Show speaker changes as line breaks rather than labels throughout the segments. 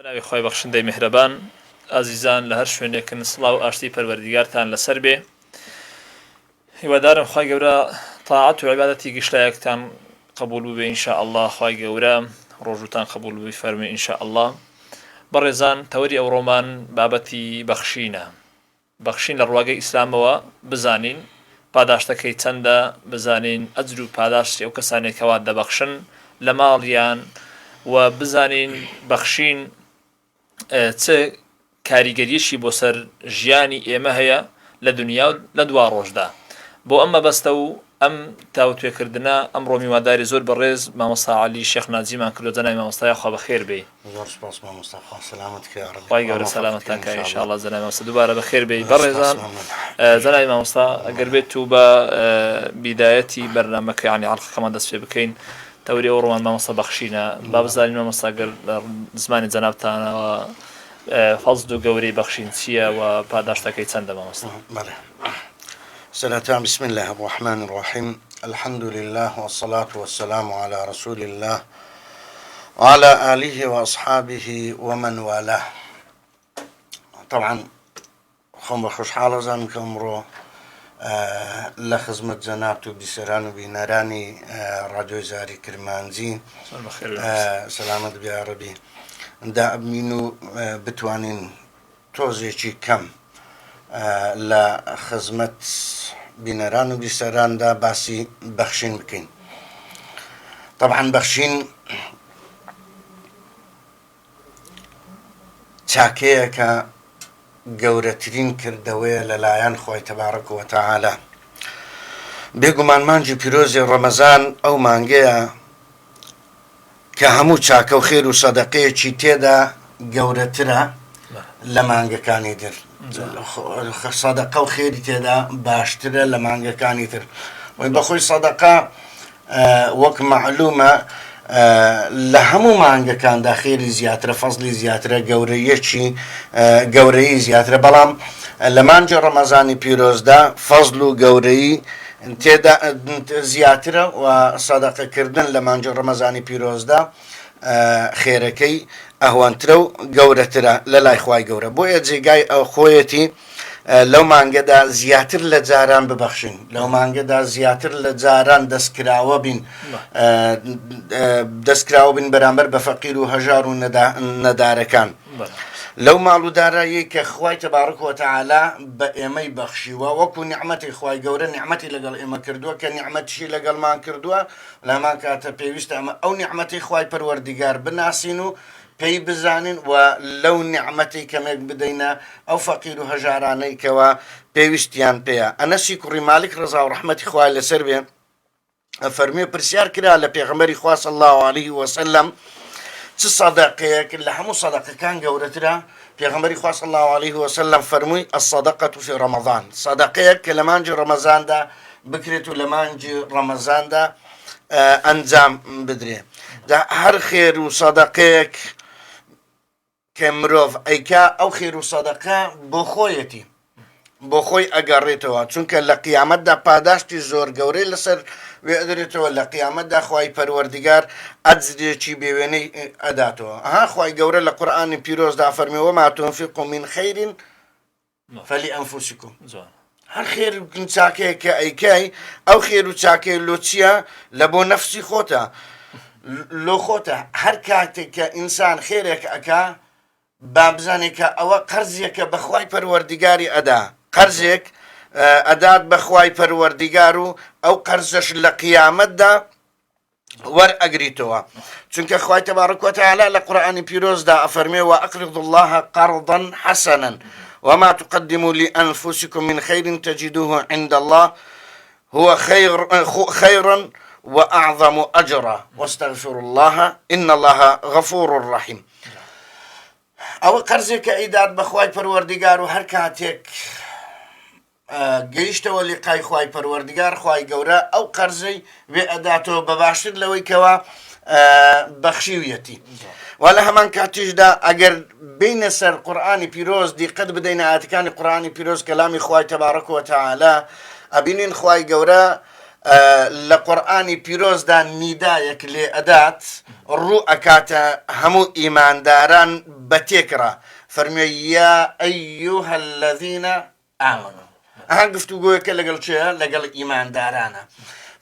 بناوی خۆی بەخشندەی میهرەبان ئازیزان لە هەر شوێنێکن سڵاو ئاشتی پەروەردیگارتان لەسەر بێ. هیوادارم خی گەورە تاعەت و عیبادەتی گشتایەکتان قبول بوو بێ ئینشاء الله. خی گەورە ڕۆژوتان قبول بووی فەرمی ئینشاء الله. بەڕێزان تەوەری ئەوڕۆمان بابەتی بەخشینە. بەخشین لە ڕواگەی ئیسلامەوە بزانین پاداشتەکەی چەندە، بزانین ئەجر و پاداشتی ئەو کەسانێکەوە دەبەخشن لە ماڵیان، و بزانین بەخشین چ کاریگەریشی بۆ سەر ژیانی ئێمە هەیە لە دنیا و لە دوا ڕۆژدا. بۆ ئەم مەبەستە و ئەم تاوتوێکردنە ئەمڕۆ میواداری زۆر بەڕێز مامۆستا عەلی شێخ ناجیمان کردو. جەنابی مامۆستای خوا بەخێر بێ.
زۆر سپاس مامۆستا، خوا سەلامەت کە
خی گەورە سەلامەتتان کە ئینشاءالله. جەنابی مامۆستا دووبارە بەخێر بێ. بەڕێزان جەنابی مامۆستا ئەگەر بێت و بە بیدایەتی بەرنامەکە یعنی عەڵقەکەمان دەست پێ بکەین. تەوری ئەوڕۆمان مامۆستا بەخشینە، با بزانین مامۆستا گەر لە زمانی جەنابتانەوە فەزل و گەورەی بەخشین چییە و پاداشتەکەی چەندە مامۆستا؟
بەڵێ. سلام بسم الله الرحمن الرحيم. الحمد لله والصلاة والسلام على رسول الله وعلى آله وأصحابه ومن والاه. طبعا خم خوش حال زن كمرو لخدمة جنابتو بسران وبناراني راديو زاري كرمانزي سلامت بيا ربي. دا أبمينو بتوانين توزيشي كم لخدمة بناران وبسران دا باسي بخشين بكين. طبعا بخشين تاكيكا گەورەترین کردەوەیە لەلایەن خۆی تەبارەک و تەعالە. بێگومان مانگی پیرۆزی ڕەمەزان ئەو مانگەیە کە هەموو چاکە و خێر و سەدەقەیەکی تێدا گەورەترە لە مانگەکانی تر. سەدەقە و خێری تێدا باشترە لە مانگەکانی تر. بەخۆی سەدەقە وەک مەعلومە لە هەموو مانگەکاندا خێری زیاترە، فەزلی زیاترە، گەورەیی زیاترە، بەڵام لە مانگی ڕەمەزانی پیرۆزدا فەزل و گەورەیی تێدا زیاترە و سەدەقەکردن لە مانگی ڕەمەزانی پیرۆزدا خێرەکەی ئەهوانترە و گەورەترە لە لای خوای گەورە. بۆیە جێگای ئەو خۆیەتی لەو مانگەدا زیاتر لە جاران ببەخشین، لەو مانگەدا زیاتر لە جاران دەستکراوە بین بەرامبەر بە فەقیر و هەژار و نەدارەکان. لەو ماڵ و دارایی کە خوای تەبارەک و تەعالە بە ئێمەی بەخشیوە، وەکو نیعمەتی خوای گەورە نیعمەتی لەگەڵ ئێمە کردووە کە نیعمەتیشی لەگەڵمان کردووە، لەمان کاتە پێویستە ئەمە ئەو نیعمەتی خوای پەروەردیگار بناسین و پێی بزانین و لەو نیعمەتی کەمێک بدەینە ئەو فەقیر و هەژارانەی کەوە پێویستیان پێیە. ئەنەسی کوڕی مالیک ڕەزا و ڕەحمەتی خوای لەسەر بێ فەرمووی پرسیار کرا لە پێغەمبەری خوا صلی الله علیه وسلم چ سەدەقەیەک لە هەموو سەدەقەکان گەورەترە؟ پێغەمبەری خوا صلی الله علیه وسلم فەرمووی الصەدەقەة فی ڕەمەضان، سەدەقەیەک کە لە مانگی ڕەمەزاندا بکرێت و لە مانگی ڕەمەزاندا ئەنجام بدرێ. هەر خێر و سەدەقەیەک کە مرۆڤ ئەیکا ئەو خێر و سەدەقە بۆ خۆیەتی، بۆ خۆی ئەگەڕێتەوە، چونکە لە قیامەتدا پاداشتی زۆر گەورەی لەسەر وێ ئەدرێتەوە. لە قیامەتدا خوای پەروەردیگار ئەجرێکی بێوێنەی ئەداتەوە. خوای گەورە لە قورئانی پیرۆزدا فەرمی وما تنفقوا من خير فلأنفسكم. هەر خێر و چاکەیە کە ئەیکای ئەو خێر و چاکەی لۆ چییە؟ لە بۆ نەفسی خۆتە، لۆ خۆتە. هەر کاتێک کە ئینسان خێرێک ئەکا با بزانێت کە ئەوە قەرزێکە بە خوای پەروەردیگاری ئەدا، قەرزێک ئەدات بە خوای پەروەردیگار و ئەو قەرزەش لە قیامەتدا وەرئەگریتەوە. چونکە خوای تەبارەک و تەعالە لە قورئانی پیرۆزدا ئەفەرمێ وأقرضوا الله قرضا حسنا وما تقدموا لأنفسكم من خير تجدوه عند الله هو خيرا وأعظم أجرا واستغفروا الله إن الله غفور رحيم. ئەوە قەرزێکە ئەیدات بە خوای پەروەردیگار و هەر کاتێک گەیشتەوە لیقای خوای پەروەردیگار، خوای گەورە ئەو قەرزەی وێ ئەداتەوە بە باشتر لەوەی کەوە بەخشیویەتی. و لە هەمان کاتیشدا ئەگەر بینە سەر قورئانی پیرۆز دیقەت بدەینە ئاەتەکانی قورئانی پیرۆز کەلامی خوای تەبارەک و تەعالە، ئەبینین خوای گەورە لە قورئانی پیرۆزدا نیدایەک لێ ئەدات ڕوو ئەکاتە هەموو ئیمانداران بە تێکڕا فەرمووی یا ئەیوهە الەذینە ئامەنوا ئەها گفتوگۆیەکە لەگەڵ چێە لەگەڵ ئیماندارانە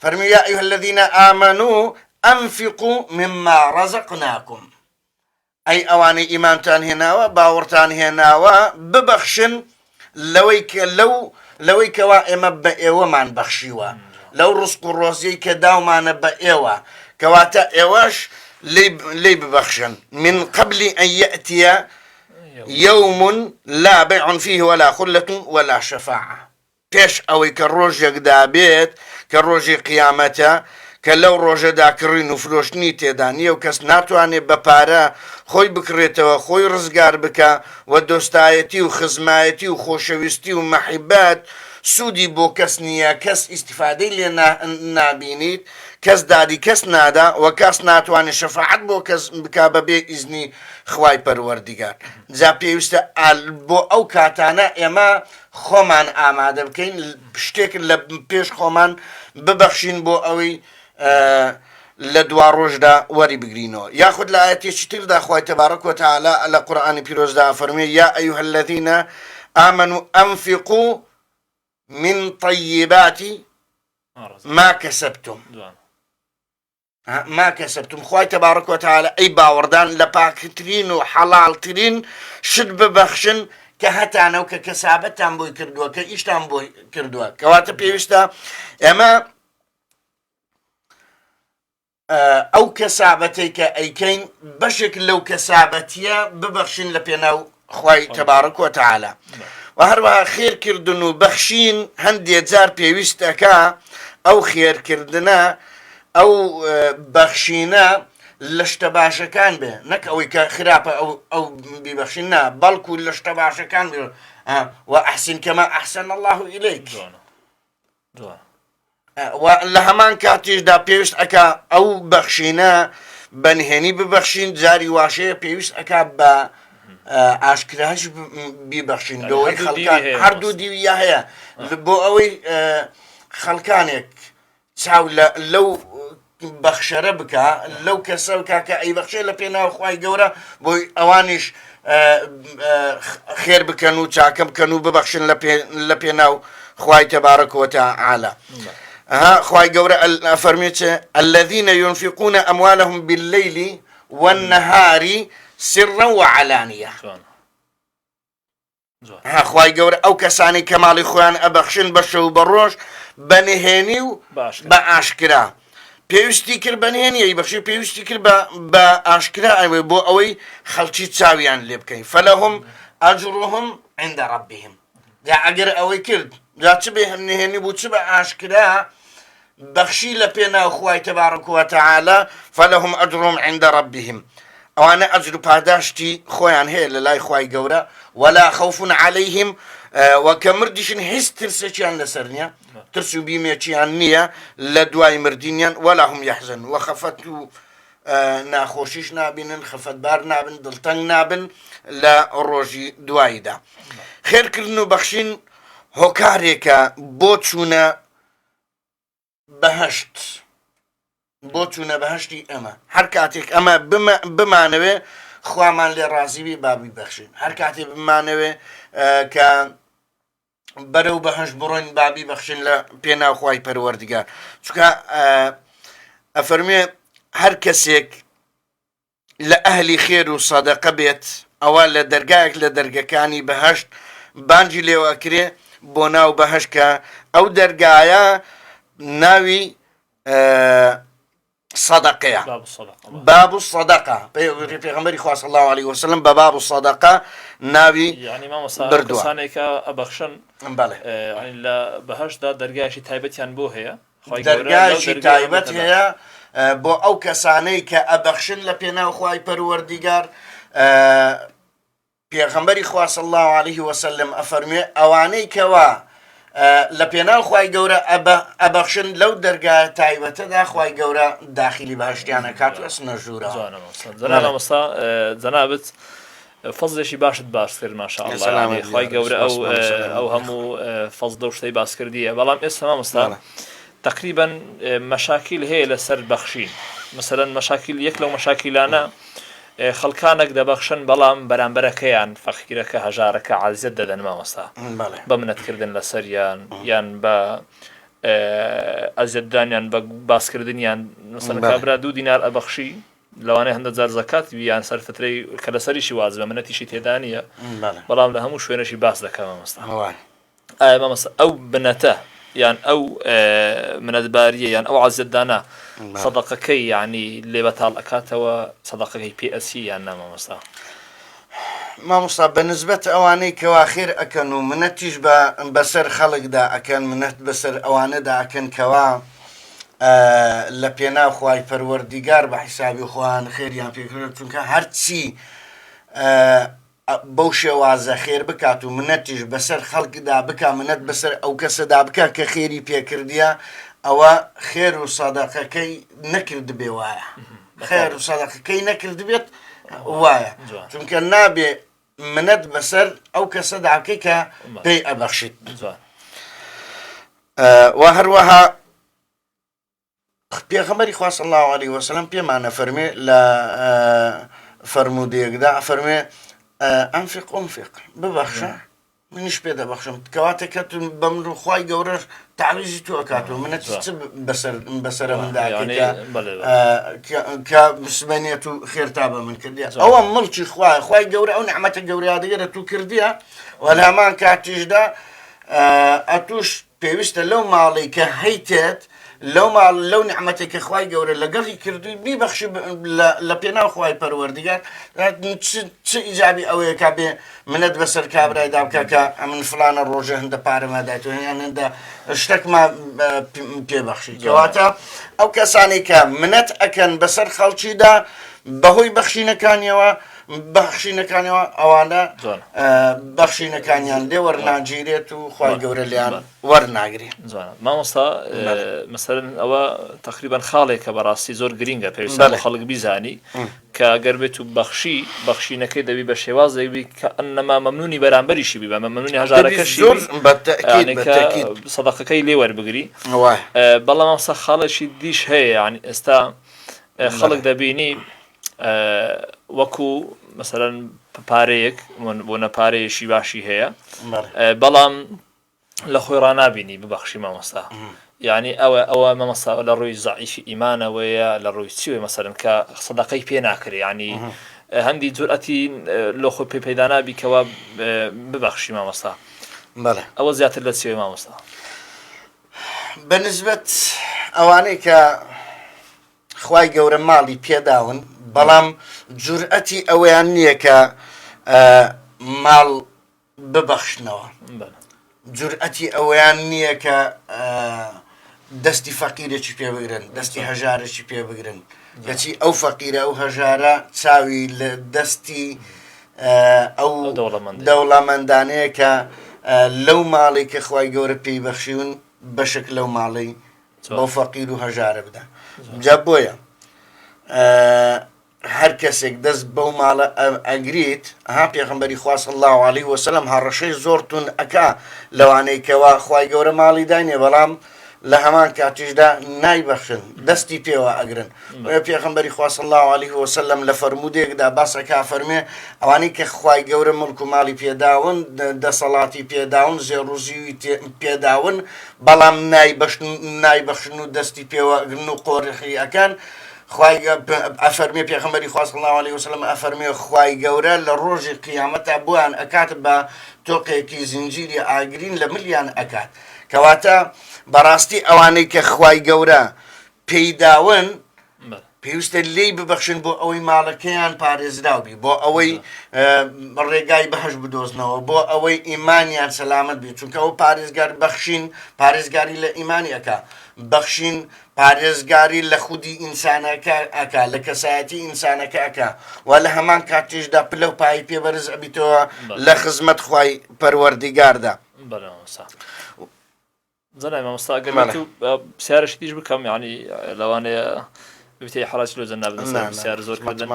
فەرمووی یا ئەیوهە الەذینە ئامەنوا ئەنفقوا مما ڕەزەقناکم ئەی ئەوانەی ئیمانتان هێناوە باوەڕتان هێناوە ببەخشن لەوەی کەوا ئێمە بە ئێوەمان بەخشیوە لەو ڕزق و ڕۆزیەی کە داومانە بە ئێوە کەواتە ئێوەش لێی ببەخشن من قبل أن يأتي يوم لا بيع فيه ولا خلة ولا شفاعة پێش ئەوەی کە ڕۆژێکدا بێت کە ڕۆژی قیامەتە کە لەو ڕۆژەدا کڕین و فرۆشتنی تێدا نییە و کەس ناتوانێت بە پارە خۆی بکرێتەوە خۆی ڕزگار بکە و دۆستایەتی و خزمایەتی و خۆشەویستی و مەحیبەت سوودی بۆ کەس نییە کەس ئیسیفادەی لێ نابینیت کەس دادی کەس نادا و کەس ناتوانێت شەفاعەت بۆ کەس بکا بەبێ ئیزنی خوای پەروەردیگار جا پێویستە بۆ ئەو کاتانە ئێمە خۆمان ئامادە بکەین شتێک لە پێش خۆمان ببەخشین بۆ ئەوەی لە دوا ڕۆژدا وەری بگرینەوە یاخود لە ئاەتێکی تردا خوای تەبارەک وتەعالە لە قورئانی پیرۆزدا فەرمووی یا ئەیوهە الەذینە ئامەنوا ئەنفقوا من طیبات ما کەسەبتم ما کەسەبتم خوای تەبارەک وتەعالە ئەی باوەڕدان لە پاکترین و حەڵاڵترین شت ببەخشن کە هەتانەو کە کەسابەتتان بۆی کردووە کە ئیشتان بۆی کردووە کەواتە پێویستە ئێمە ئەو کەسابەتەی کە ئەیکەین بەشێک لەو کەسابەتیە ببەخشین لە پێناو خوای تەبارەک وتەعالە و هەروەها خێرکردن و بەخشین هەندێک جار پێویستەکە ئەو خێرکردنە ئەو بەخشینە لە شتە باشەکان بێ نەک ئەوەی کە خراپە ئەو بیبەخشین نا بەڵکو لە شتە باشەکان بێ وأحسن كما أحسن الله إليك لە هەمان کاتیشدا پێویست ئەکا ئەو بەخشینە بەنهێنی ببەخشین جاری واشەیە پێویست ئەکا بە ئاشکراش بیبەخشین بەوەی خەڵکان هەردوو دیویە هەیە بۆ ئەوەی خەڵکانێک چاو لەو بەخشەرە بکە لەو کەسە بکە کە ئەی بەخشێ لە پێناو خوای گەورە بۆی ئەوانیش خێر بکەن و چاکە بکەن و ببەخشن لە پێناو خوای تەبارەک وتەعالە خوای گەورە فەرمێت الذين ينفقون أموالهم بالليل والنهار سرا وعلانية خوای گەورە ئەو کەسانی کە ماڵی خۆیان ئەبەخشن بە شەو بە ڕۆژ بەنهێنی و بە ئاشکرا پێویستی کرد بەنهێنی بەخشی پێویستی کرد بە ئاشکرا بۆ ئەوەی خەڵکی چاویان لێ بکەین فلهم أجرهم عند ربهم جا ئەگەر ئەوەی کرد جا چ بێ نهێنی بوو چ بە ئاشکرا بەخشی لە پێناو خوای تەبارەک وتەعالە فلهم أجرهم عند ربهم ئەوانە ئەجر و پاداشتی خۆیان هەیە لە لای خوای گەورە ولا خوف عليهم وەکە مردیشن هیچ ترسێکیان لەسەر نییە ترس و بیمێکیان نییە لە دوای مردینیان ولا هم يحزن و خەفەت و ناخۆشیش نابینن خەفەتبار نابن دڵتەنگ نابن لە ڕۆژی دواییدا خێرکردن و بەخشین هۆکارێکە بۆ چوونە بەهەشت بۆ چوونە بەهەشتی ئەمە هەر کاتێک ئەمە بمانەوێ خوامان لێ ڕازیبی بابی بەخشین هەر کاتێک بمانەوێ کە بەرەو بەهەشت بڕۆین بابی بەخشین لە پێناو خوای پەروەردیگار چونکە ئەفەرمێ هەر کەسێک لە ئەهلی خێر و سەدەقە بێت ئەوە لە دەرگایەک لە دەرگەکانی بەهەشت بانجی لێوە ئەکرێ بۆ ناو بەهەشت کە ئەو دەرگایە ناوی صدقەیە باب الصدقة پێغەمبەری خوا صلی الله عليه وسلم بە باب الصدقة ناوی بردووە
کەسانێکە ئەبەخشن لە بەهەشتدا دەرگایشی تایبەتیان بۆ هەیە
دەرگایشی تایبەت هەیە بۆ ئەو کەسانەی کە ئەبەخشن لە پێناو خوای پەروەردیگار پێغەمبەری خوا صلی الله عليه وسلم ئەفەرمێ ئەوانەی کەوا لە پێناو خوای گەورە ئەبەخشن لەو دەرگایە تایبەتەدا خوای گەورە داخلی بەهەشتیان ئەکات و ئەچنە ژوورەوە
جەنابەت فەزلێکی باشت باس کرد ماشاءالله خوای گەورە ئەو هەموو فەزل و شتەی باس کردیە بەڵام ئێستا مامۆستا تقريبا مشاكل هي لسر بخشين مثلا مشاكل يك لو مشاكلانا خەڵکانێک دەبەخشن بەڵام بەرامبەرەکەیان فەقیرەکە هەژارەکە عازیەت دەدەن مامۆستا بە منەتکردن لەسەریان یان بە ئەزیەتدانیان بە باسکردنیان مثلا کابرا 2 دینار ئەبەخشی لەوانەیە هەندە جار زەکات یان سەرفترەی کە لەسەریشی واجبە منەتیشی تێدا نیە بەڵام لە هەموو شوێنەشی باس دەکەم مامۆستا ئایا مامۆستا ئەو بنەتە یان ئەو منەتباریە یان ئەو عازیەتدانە صدقەکەی یعنی لێ بەتاڵ ئەکاتەوە صدقەکەی پێئەسی یان نا
مامۆستا بەنسبەت ئەوانەی کەوا خێر ئەکەن و منەتیش بەسەر خەڵکدا ئەکەن منەت بەسەر ئەوانەدا ئەکەن کەوا لە پێناو خوای پەروەردیگار بە حیسابی خۆیان خێریان پێکردن چونکە هەرچی بەو شێوازە خێر بکات و منەتیش بەسەر خەڵکدا بکە منەت بەسەر ئەو کەسەدا بکە کە خێری پێکردیە ئەوە خێر و سەدەقەکەی نەکرد بێ وایە خێر و سەدەقەکەی نەکرد بێت وایە چونکە نابێ منەت بەسەر ئەو کەسەدا بکەی کە پێی ئەبەخشیت و هەروەها پێغەمبەری خوا صلی الله علیه وسلم پێمانە فەرمێ لە فەرموودەیەکدا فەرمێ ئەنفق ئونفق ببەخشە منیش پێ دەبەخشم کەواتە کە تو بە من و خوای گەورە تعویزی تۆ ئەکاتەوە منەت بەسەرە منداکە کە بسبێنێت و خێرتا بە من کردیە ئەوە مڵکی خوایە خوای گەورە ئەو نعمەتە گەورەیە دەگەرە تو کردیە و لە هەمان کاتیشدا ئەتوش پێویستە لەو ماڵی کە هەیتێت لەو نعمەتێکە خوای گەورە لەگەڵی کردووی بیبەخشی لە پێناو خوای پەروەردیگار چ ئیجابی ئەوەیە کا بێ منەت بەسەر کابرایدا بکە کە ئەمن فلانە ڕۆژە هەندە پارەما دایتەوە یان هەندە شتێکمان پێبەخشی کەواتە ئەو کەسانی کە منەت ئەکەن بەسەر خەڵکیدا بەهۆی بەخشینەکانیەوە ئەوانە بەخشینەکانیان لێ وەرناگیرێت و خوای گەورە لیان وەرناگرێت
مامۆستا مەسەرەن ئەوە تقریبا خاڵێکە بەڕاستی زۆر گرینگە پێویستە بە خەڵک بیزانی کە ئەگەر بێت و بەخشینەکەی دەبی بە شێوازێکی کە ئەنەما مەمنونی بەرامبەریشی بی بە مەمنونی هەژارەکەشی سەدەقەکەی لێ وەربگری بەڵام مامۆستا خاڵێکی دیش هەیە یعنی ئێستا خەڵک دەبینی وەکو مەسەرەن پارەیەک بۆنە پارەیەشی باشی هەیە بەڵام لە خۆی ڕنابینی ببەخشی مامۆستا یعنی ئەوە مامۆستا لە ڕووی زەعیفی ئیمانەوەیە لە ڕووی چیوێ مەسەرەن کە سەدەقەی پێ ناکرێ ینی هەندی جورئەتی لە خۆی پێدا نابی کەوە ببەخشی مامۆستا ئەوە زیاتر لە چیوێ مامۆستا
بەنسبەت ئەوانەی کە خوای گەورە ماڵی پێداون بەڵام جورئەتی ئەوەیان نییە کە ماڵ ببەخشنەوە جورئەتی ئەوەیان نییە کە دەستی فەقیرێکی پێ بگرن دەستی هەژارێکی پێ بگرن کەچی ئەو فەقیرە ئەو هەژارە چاوی لە دەستی ئەو دەوڵەمەندانەیە کە لەو ماڵی کە خوای گەورە پێی بەخشیون بەشک لەو ماڵی بەو فەقیر و هەژارە بدە جا بۆیە هەر کەسێک دەست بەو ماڵە ئەگریت ها پێغەمبەری خوا صلی الله علیه وسلم هەڕەشەی زۆر تون ئەکا لەوانەی کەوا خوای گەورە ماڵی داینێ بەڵام لە هەمان کاتیشدا نایبەخشن دەستی پێوە ئەگرن پێغەمبەری خوا صلی الله علیه وسلم لە فەرموودێکدا باسەکا فەرمێ ئەوانەی کە خوای گەورە مڵک و ماڵی پێداون دەسەڵاتی پێداون زێڕوزی پێداون بەڵام نایبەخشن و دەستی پێوە ئەگرن و قۆڕخی ئەکەن خوای ئەفەرمێ پێغەمبەری خوا صلی الله علیه وسلم ئەفەرمێ خوای گەورە لە ڕۆژی قیامەتە بۆیان ئەکات بە تۆقێکی زنجیری ئاگرین لە ملیان ئەکات کەواتە بەڕاستی ئەوانەی کە خوای گەورە پێیداون پێویستە لێی ببەخشن بۆ ئەوەی ماڵەکەیان پارێزراوبی بۆ ئەوەی ڕێگای بەهەش بدۆزنەوە بۆ ئەوەی ئیمانیان سەلامەت بێت چونکە ئەو پارێزگار بەخشین پارێزگاری لە ئیمانیەکە بەخشین پارێزگاری لە خودی ئینسانەکە ئەکا لە کەسایەتی ئینسانەکە ئەکا و لە هەمان کاتێشدا پلە و پای پێبەرز ئەبیتەوە لە خزمەت خوای پەروەردیگاردا
زەنای مامۆستا ئەگەر پرسیارێکی دیش بکەم یعنی لەوانەیە بتێ حەڵاج لۆزە نابن پرسیار زۆر کردن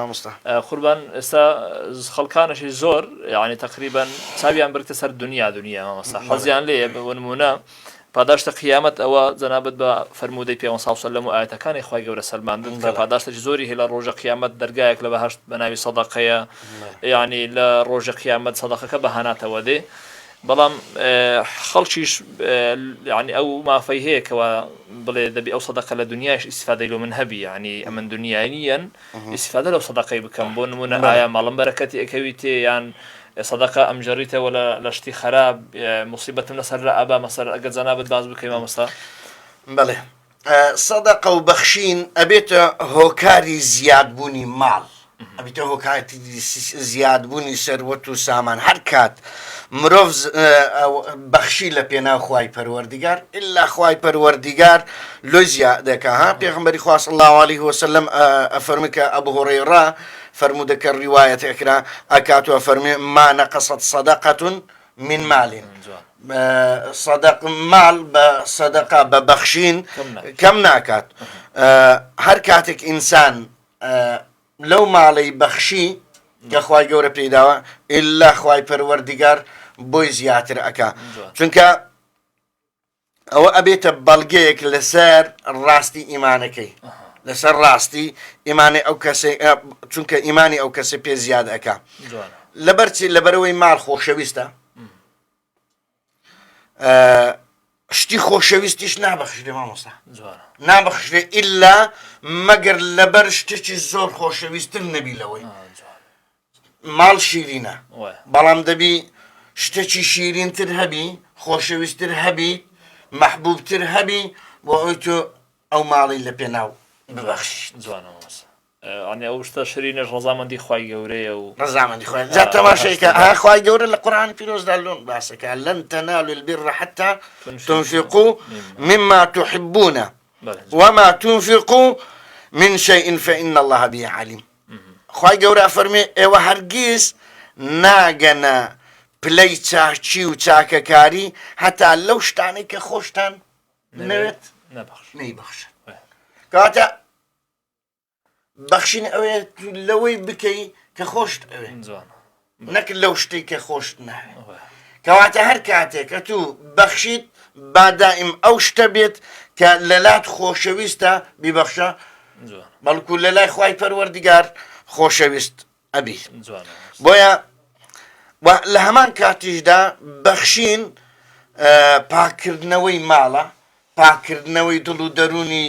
قوربان ئێستا خەڵکانشی زۆر یعنی تقریبا چاویان بردتە سەر دنیا مامۆستا حەزیان لێیە بە نمونە پاداشتە قیامەت ئەوە جەنابەت بە فەرموودەی پێ سەلەم و ئاەتەکانی خی گەورە سەلماندن کە پاداشتێکی زۆری هەیە لە ڕۆژە قیامەت دەرگایەک لە بەهەشت بە ناوی سەدەقەیە یعنی لە ڕۆژە قیامەت سەدەقەکە بەهاناتەوە دێ بەڵام خەڵکیش ینی ئەو مافەی هەیەکەوە بڵێ دەبی ئەو سەدەقە لە دنیاش ئیسفادەی لۆ من هەبی ینی ئەمن دنیاییەن ئیسفادە لەو سەدەقەی بکەم بۆ نمونە ئایا ماڵم بەرەکەتی ئەەکەوی تێ یان سەدەقە ئەمجێڕیتەوە لە شتی خراپ موسیبەتم لەسەر لە ئابا مەسەر ئەگەر جەنابەت باز بکەی مامۆستا
بەڵێ سەدەقە و بەخشین ئەبێتە هۆکاری زیادبوونی ماڵ ئەبێتە هۆکاری زیادبوونی سەروەت و سامان هەر کات مرۆڤ بەخشی لە پێناو خوای پەروەردیگار ئللا خوای پەروەردیگار لۆ زیاد دەکا ها پێغەمبەری خوا صلی الله عليه وسلم ئەفەرمێ کە ئەبو هورەیرە فرمودەکە ڕیوایەت ئەکرا ئەکاتوە فەرمێ ما نەقەسەت سەدەقەة من مال صدق مال بصدقة ببخشين كم ناكات هر كاتك إنسان لو مالي بخشي كخواي جورة بريداوة إلا خواي پروردگار بوي زياتر أكا چونك أو أبيت بلغيك لسر راستي إيمانكي لسر راستي إيماني أو كسي چونك إيماني أو كسي بي زياد أكا لبروي مال خوشويستا شتی خۆشەویستیش نابەخشرێ مامۆستا نابەخشرێ ئیلا مەگەر لەبەر شتێکی زۆر خۆشەویستتر نەبی لەوەی ماڵ شیرینە بەڵام دەبی شتێکی شیرینتر هەبی خۆشەویستتر هەبی مەحبوبتر هەبی بۆ ئەوی تۆ ئەو ماڵی لە پێناو ببەخشیت
ئەنی ئەو شتە شرینەش ڕەزامەندی خوای گەورەیە و
ڕەزامەندی خوای جا تەماشایکە خوای گەورە لە قورئانی پیرۆزدا لۆن باسەکە لەن تەنالوا البر حتى تنفقوا مما تحبون وما تنفقوا من شيء فإن الله به عليم خوای گەورە فەرمێ ئێوە هەرگیز ناگەنە پلەی چاچی و چاکەکاری هەتا لەو شتانەی کە خۆشتان نەوێت نەیبەخشن کەواتە بەخشین ئەوێ لەوەی بکەی کە خۆشت ئەوێ نەک لەو شتێک کە خۆشت ناوێ کەواتە هەر کاتێک کە تو بەخشیت با دائیم ئەو شتە بێت کە لەلات خۆشەویستە بیبەخشە بەڵکو لە لای خوای پەروەردیگار خۆشەویست ئەبی بۆیە لە هەمان کاتیشدا بەخشین پاکردنەوەی ماڵە پاکردنەوەی دڵ و دەرونی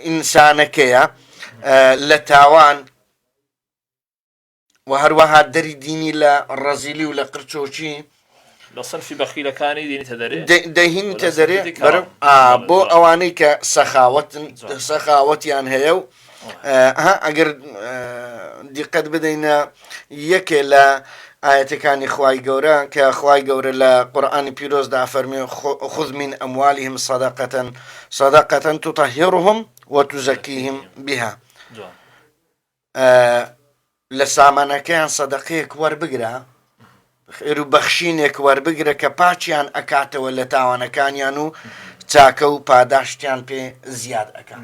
ئینسانەکەیە لە تاوان و هەروەها دەری دینی لە ڕەزیلی و لە قرچۆچی
لە سەنفی بەخیلەکانی دێنیتە دەرێ
دەهینتە دەرێ بۆ ئەوانەی کە سەخاوەتیان هەیە و ئەگەر دیقەت بدەینە یەکێ لە ئاەتەکانی خوای گەورە کە خوای گەورە لە قورئانی پیرۆزدا فەرمێ خذ من أموالهم صدقة تطهرهم وتزكيهم بها لە سامانەکەیان سەدەقەیەک وەربگرە خێر و بەخشینێک وەربگرە کە پاچیان ئەکاتەوە لە تاوانەکانیان و چاکە و پاداشتیان پێ زیاد ئەکات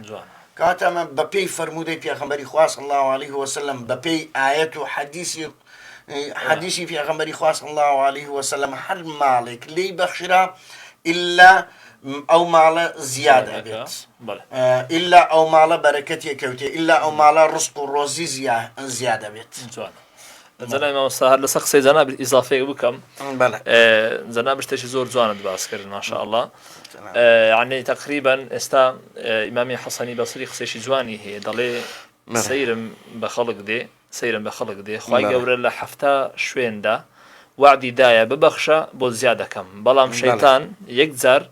کاتەمە بەپێی فەرموودەی پێغەمبەری خوا صلی الله عليه وسلم بەپێی ئاەت و حەدیسی پێغەمبەری خوا صلی الله عليه وسلم هەر ماڵێک لێی بەخشرا ئیلا ئەو ماڵە زیاد ئەبێت ئیلا ئەو ماڵە بەرەکەتی کەوتێ ئیلا ئەو ماڵە ڕزق و ڕۆزی زیاد ئەبێت
جەناب مامۆستا هەر لەسەر قسەی جەناب ئیزافەیەک بکەم جەناب شتێکی زۆر جوانت باس کردن ماشاء الله یعنی تقریبا ئێستا ئیمامی حەسەنی بەسری قسەیەکی جوانی هەیە دەڵێ سەیرم بە خەڵک دێ خوای گەورە لە حەفتا شوێندا وعدی دایە ببەخشە بۆ زیادەکەم بەڵام شەیتان یەک جار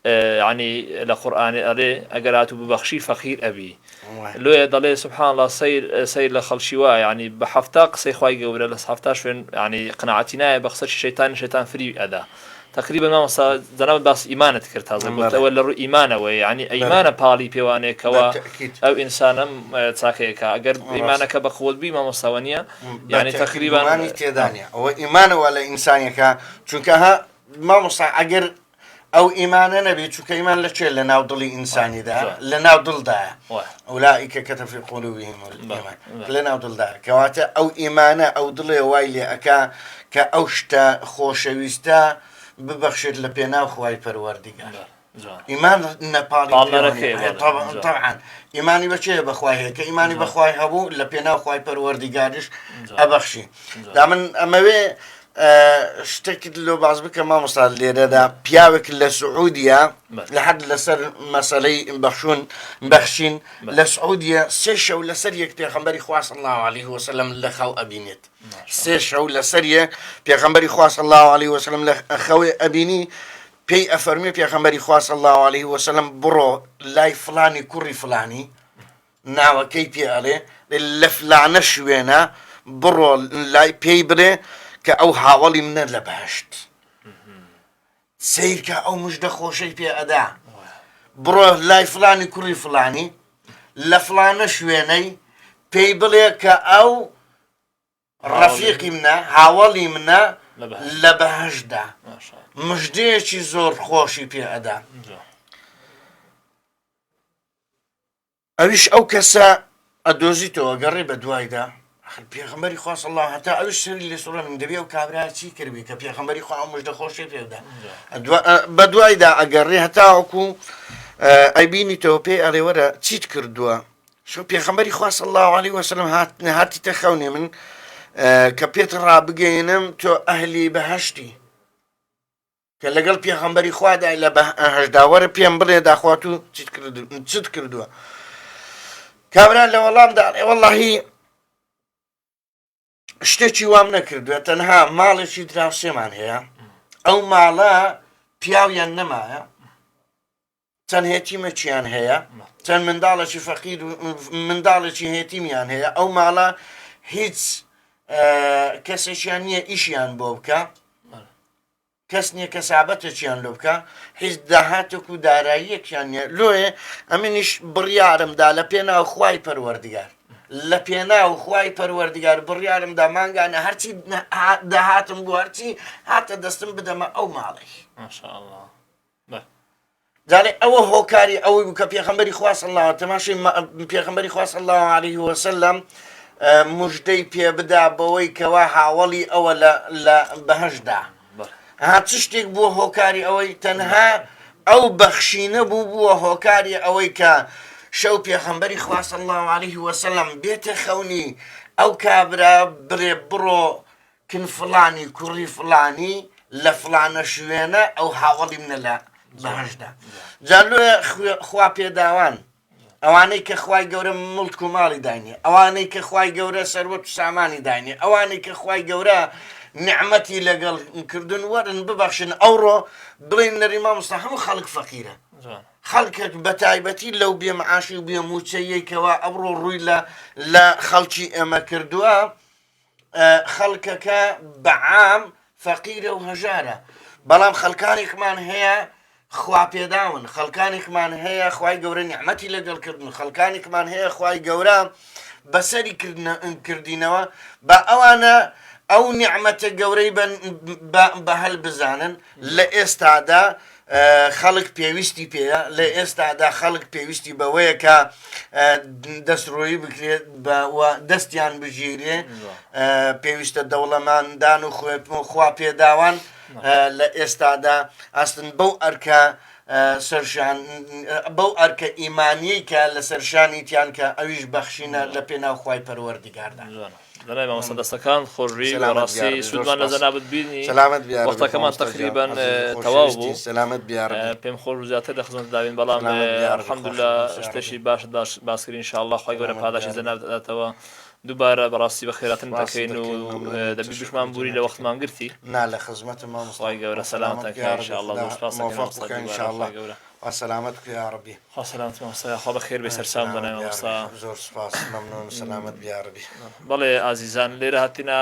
ینی لە قورئانی ئەڵێ ئەگەر هاتوو ببەخشی فەقیر ئەبی لۆیە دەڵێ سبحان الله سەیر لە خەڵکی وایە ینی بە حەفتا قسەی خوای گەورە لە حەفتا شوێن ینی قناعەتی نایە بە قسەی شەیتان فری ئەدا تقریبا مامۆستا جەناب باس ئیمانت کرد تازە گوتەوە لە ڕووی ئیمانەوە ینی ئەیمانە پاڵی پێوانێکەوە ئەو ئینسانم چاکەیەکە ئەگەر ئیمانەکە بە خۆت بی مامۆستاوە نییە ینی تقریبا
تێدانە ئەوە ئیمانەوە لە ئینسانێکە چونکە ها مامۆستا ئەگەر ئەو ئیمانە نەبێت چونکە ئیمان لە چێ لە ناو دڵی ئینسانیدا لە ناو دڵدایە ئەولائیکە کەتە فی قولوبهم الإیمان لە ناو دڵدایە کەواتە ئەو ئیمانە ئەو دڵێ وای لێ ئەکا کە ئەو شتە خۆشەویستە ببەخشێت لە پێناو خوای پەروەردیگار
جوان
ئیمان نەپاڵی
بەڵێ.
طبعا ئیمانی بەچێ بەخوای هەیە کە ئیمانی بەخوای هەبوو لە پێناو خوای پەروەردیگاریش ئەبەخشی دا من ئەمەوێ شتێکت لۆ باز بکە مامۆستا لێرەدا پیاوێک لە سعودیە لە حد لەسەر مەسەلەی بەخشین لە سعودیە سێ شەو لەسەر یەک پێغەمبەری خوا صلی الله عليه وسلم لە خەو ئەبینێت سێ شەو لەسەر یەک پێغەمبەری خوا صلی الله عليه وسلم لە خەوێ ئەبینی پێی ئەفەرمێ پێغەمبەری خوا صلی الله عليه وسلم بڕۆ لای فلانی کوڕی فلانی ناوەکەی پێ ئەڵێ لە فلانە شوێنە بڕۆ لای پێی برێ کە ئەو هاوڵی منە لە بەهشت سیرکە ئەو مژدە خۆشەی پێ ئەدا بڕۆ لای فلانی کوڕی فلانی لە فلانە شوێنەی پێی بڵێ کە ئەو ڕەفیقی منە هاوڵی منە لە بەهشتدا مژدەیەکی زۆر خۆشی پێ ئەدا ئەویش ئەو کەسە ئەدۆزیتەوە گەڕێ بە دوایدا پێغەمبەری خوا صلی الله هەتا ئەوش سەری لێ سوڕە من دەبێ ئەو کابرا چی کردبی کە پێغەمبەری خوا ئەو مژدە خۆشی پێدا بە دوایدا ئەگەڕێ هەتاوەکو ئەیبینیتەوە پێی ئەڵێ وەرە چیت کردووە شو پێغەمبەری خوا صلی الله عليه وسلم هاتیتە خەونێ من کە پێت ڕابگەێنم تۆ ئەهلی بەهشتی کە لەگەڵ پێغەمبەری خوادا لە بەهشتدا وەرە پێم بڵێ داخوات و چیت کردووە کابرا لە وەڵامدا وەڵڵاهی شتێکی وام نەکردووە تەنها ماڵێکی دراوسێمان هەیە ئەو ماڵە پیاویان نەمایە چەند هێتیمەچیان هەیە چەند منداڵێکی فەقیر و منداڵێکی هێتیمیان هەیە ئەو ماڵە هیچ کەسێکیان نییە ئیشیان بۆ بکە کەس نییە کەسابەتێکیان لۆ بکە هیچ داهاتێک و داراییەکیان نییە لۆیە ئەمنیش بڕیارمدا لە پێناو خوای پەروەردیگار لە پێناو خوای پەروەردیگار بڕیارمدا مانگانە هەرچی داهاتم بۆ هەرچی هاتە دەستم بدەمە ئەو ماڵی
ماشاءالله
جاڵێ ئەوە هۆکاری ئەوەی بوو کە پێغەمبەری خوا صلی الله تەماشای پێغەمبەری خوا صلی الله عليه وسلم مژدەی پێ بدا بەوەی کەوا هاوڵی ئەوە لە بەهشتدا چ شتێک بووە هۆکاری ئەوەی تەنها ئەو بەخشینە بووە هۆکاری ئەوەی کە شەو پێغەمبەری خوا صلی الله عليه وسلم بێتە خەونی ئەو کابرا بڕۆ کن فلانی کوڕی فلانی لە فلانە شوێنە ئەو هاوڵی منە لە بەهشتدا جالوێ خوا پێداوان ئەوانەی کە خوای گەورە مڵک و ماڵی داینێ ئەوانەی کە خوای گەورە سەروەت و سامانی داینێ ئەوانەی کە خوای گەورە نعمەتی لەگەڵ کردن وەرن ببەخشن ئەوڕۆ بڵێن نەری مامۆستا هەموو خەڵک فەقیرە خەڵکێک بە تایبەتی لەو بێمەعاشی و بێموچەیەکەوە ئەمڕۆ ڕووی لە خەڵکی ئێمە کردووە خەڵکەکە بەعام فەقیرە و هەژارە بەڵام خەڵکانێکمان هەیە خوا پێداون خەڵکانێکمان هەیە خوای گەورە نیعمەتی لەگەڵکردن خەڵکانێکمان هەیە خوای گەورە بەسەری کردینەوە بە ئەوانە ئەو نیعمەتە گەورەی بە هەل بزانن لە ئێستادا خەڵک پێویستی پێە لە ئێستادا خەڵک پێویستی بەوەیە کە دەستڕۆیی بکرێت دەستیان بژیرێ پێویستە دەوڵەماندان و خوا پێداوان لە ئێستادا ئاستن بەو ئەرکە سەرشان بەو ئەرکە ئیمانیی کە لە سەرشانیتیان کە ئەویش بەخشینە لە پێناو خوای پەروەردیگاردا
دەڵێ مامۆستا دەستەکان خۆشوی ڕاستی سوودمان لەزە نابێت بینی وەختەکەمان تقریبان تەواو بوو پێم خۆش و زیاتر لە خزمەت داوین بەڵام الحەمدولillah شتێکی باشت باسکرین انشاءالله خوای گەورە پاداشی زەنابداتەوە دووبارە بەڕاستی بە خێراتن دەکەین و دەبی بشمان بووری لە وەختمان گرتی
لە خزمەتم
خوای گەورە سەلامتەکە انشاءالله
انشاءالله وسلامت يا ربي
سلامت مامۆستا خوا بەخێر بێ سەرسام بەنای مامۆستا
زۆر سپاس مەمنون سلامت يا ربي
بەڵێ ئازیزان لێرە هاتینە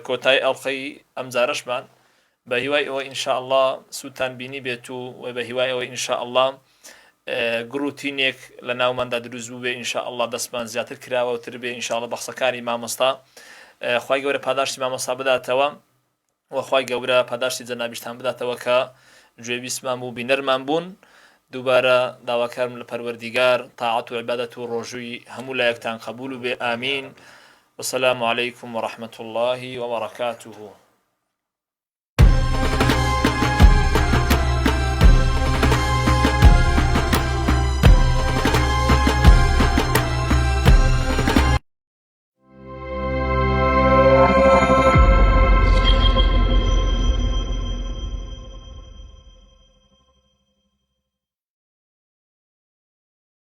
کۆتایی ئەڵقەی ئەمجارەشمان بە هیوای ئەوە ئینشاءالله سوودتان بینی بێت و بە هیوای ئەوە ئینشاءالله گروتینێک لە ناوماندا دروست بوو بێ ئینشاءالله دەستمان زیاتر کراوەتر بێ ئینشاءالله بەخسەکانی مامۆستا خوای گەورە پاداشتی مامۆستا بداتەوە وەخوای گەورە پاداشتی جەنابیشتان بداتەوە کە گوێبیستمان بوو بینەرمان بوون دووبارە داواکارم لە پەروەردیگار تاعەت و عیبادەت و ڕۆژووی هەموو لایەکتان قبول و بێ ئامین والسلام عليكم ورحمة الله وبركاته